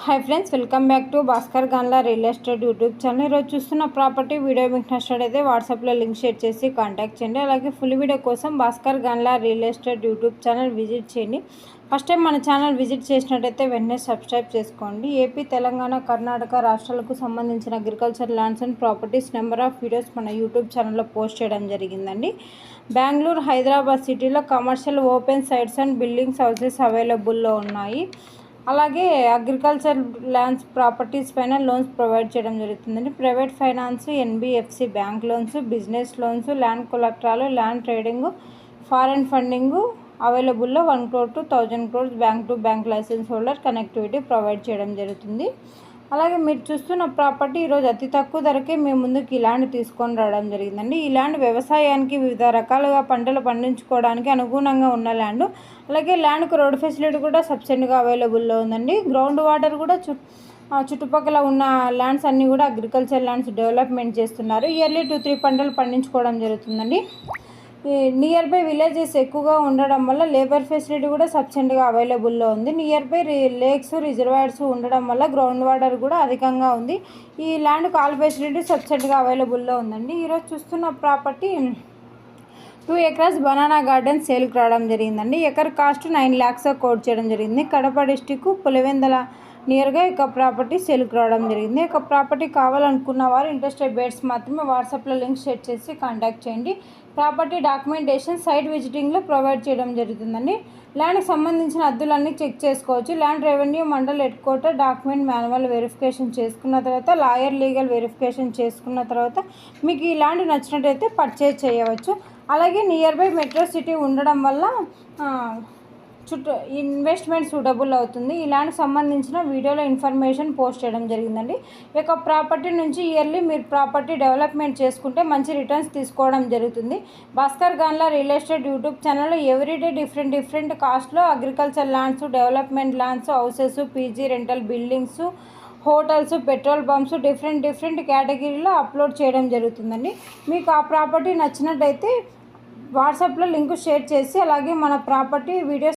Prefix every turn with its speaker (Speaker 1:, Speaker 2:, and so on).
Speaker 1: Hi friends, welcome back to Bhaskar Ganla real estate YouTube channel. ఈరోజు చూస్తున్న property video మీకు నచ్చినట్లయితే వాట్సాప్లో లింక్ షేర్ చేసి కాంటాక్ట్ చేయండి. అలాగే ఫుల్ వీడియో కోసం Bhaskar Ganla real estate YouTube channel visit చేయండి. ఫస్ట్ టైం మన ఛానల్ విజిట్ చేసినట్టయితే వెంటనే సబ్స్క్రైబ్ చేసుకోండి. ఏపీ, తెలంగాణ, కర్ణాటక రాష్ట్రాలకు సంబంధించిన agriculture lands and properties number of videos మన యూట్యూబ్ ఛానల్లో పోస్ట్ చేయడం జరిగిందండి. బెంగళూరు, హైదరాబాద్ సిటీలో commercial open sites and buildings houses అవైలబుల్లో ఉన్నాయి. అలాగే అగ్రికల్చర్ ల్యాండ్స్ ప్రాపర్టీస్ పైన లోన్స్ ప్రొవైడ్ చేయడం జరుగుతుందండి. Private finance, NBFC bank loans, business loans, land కొలెక్టరాలు, ల్యాండ్ ట్రేడింగ్, ఫారెన్ ఫండింగ్ అవైలబుల్లో 1 crore to 1000 crores bank to bank licence holder connectivity provide చేయడం జరుగుతుంది. అలాగే మీరు చూస్తున్న ప్రాపర్టీ ఈరోజు అతి తక్కువ ధరకే మీ ముందుకు ఈ ల్యాండ్ తీసుకొని రావడం జరిగిందండి. ఈ ల్యాండ్ వ్యవసాయానికి వివిధ రకాలుగా పంటలు పండించుకోవడానికి అనుగుణంగా ఉన్న ల్యాండ్. అలాగే ల్యాండ్కు రోడ్ ఫెసిలిటీ కూడా సబ్సిడీగా అవైలబుల్లో ఉందండి. గ్రౌండ్ వాటర్ కూడా చుట్టుపక్కల ఉన్న ల్యాండ్స్ అన్నీ కూడా అగ్రికల్చర్ ల్యాండ్స్ డెవలప్మెంట్ చేస్తున్నారు. ఇయర్లీ 2-3 పంటలు పండించుకోవడం జరుగుతుందండి. నియర్ బై విలేజెస్ ఎక్కువగా ఉండడం వల్ల లేబర్ ఫెసిలిటీ కూడా సబ్సిడీగా అవైలబుల్లో ఉంది. నియర్ బై లేక్స్, రిజర్వాయర్స్ ఉండడం వల్ల గ్రౌండ్ వాటర్ కూడా అధికంగా ఉంది. ఈ ల్యాండ్ కాల్ ఫెసిలిటీ సబ్సిడీగా అవైలబుల్లో ఉందండి. ఈరోజు చూస్తున్న ప్రాపర్టీ 2 acres బనానా గార్డెన్ సేల్కి రావడం జరిగిందండి. ఎకర్ కాస్ట్ 9 lakhs కోట్ చేయడం జరిగింది. కడప డిస్టిక్ పులివెందల నియర్గా ఇక ప్రాపర్టీ సేల్కి రావడం జరిగింది. ఇక ప్రాపర్టీ కావాలనుకున్న వారు ఇంట్రెస్టెడ్ బేర్స్ మాత్రమే వాట్సాప్లో లింక్ షేర్ చేసి కాంటాక్ట్ చేయండి. ప్రాపర్టీ డాక్యుమెంటేషన్ సైట్ విజిటింగ్లో ప్రొవైడ్ చేయడం జరుగుతుందండి. ల్యాండ్కి సంబంధించిన అద్దులన్నీ చెక్ చేసుకోవచ్చు. Land revenue mandal head quarter document manual verification చేసుకున్న తర్వాత, లాయర్ లీగల్ వెరిఫికేషన్ చేసుకున్న తర్వాత మీకు ఈ ల్యాండ్ నచ్చినట్టయితే పర్చేజ్ చేయవచ్చు. అలాగే నియర్ బై మెట్రో సిటీ ఉండడం వల్ల ఇన్వెస్ట్మెంట్ సూటబుల్ అవుతుంది. ఈ ల్యాండ్కి సంబంధించిన వీడియోలో ఇన్ఫర్మేషన్ పోస్ట్ చేయడం జరిగిందండి. ఈ యొక్క ప్రాపర్టీ నుంచి ఇయర్లీ మీరు ప్రాపర్టీ డెవలప్మెంట్ చేసుకుంటే మంచి రిటర్న్స్ తీసుకోవడం జరుగుతుంది. Bhaskar Ganla real estate YouTube ఛానల్లో ఎవ్రీడే డిఫరెంట్ కాస్ట్లో agriculture lands, development lands, houses, PG rental buildings, hotels, petrol pumps different కేటగిరీలో అప్లోడ్ చేయడం జరుగుతుందండి. మీకు ఆ ప్రాపర్టీ నచ్చినట్టయితే వాట్సాప్లో లింక్ షేర్ చేసి అలాగే మన ప్రాపర్టీ వీడియోస్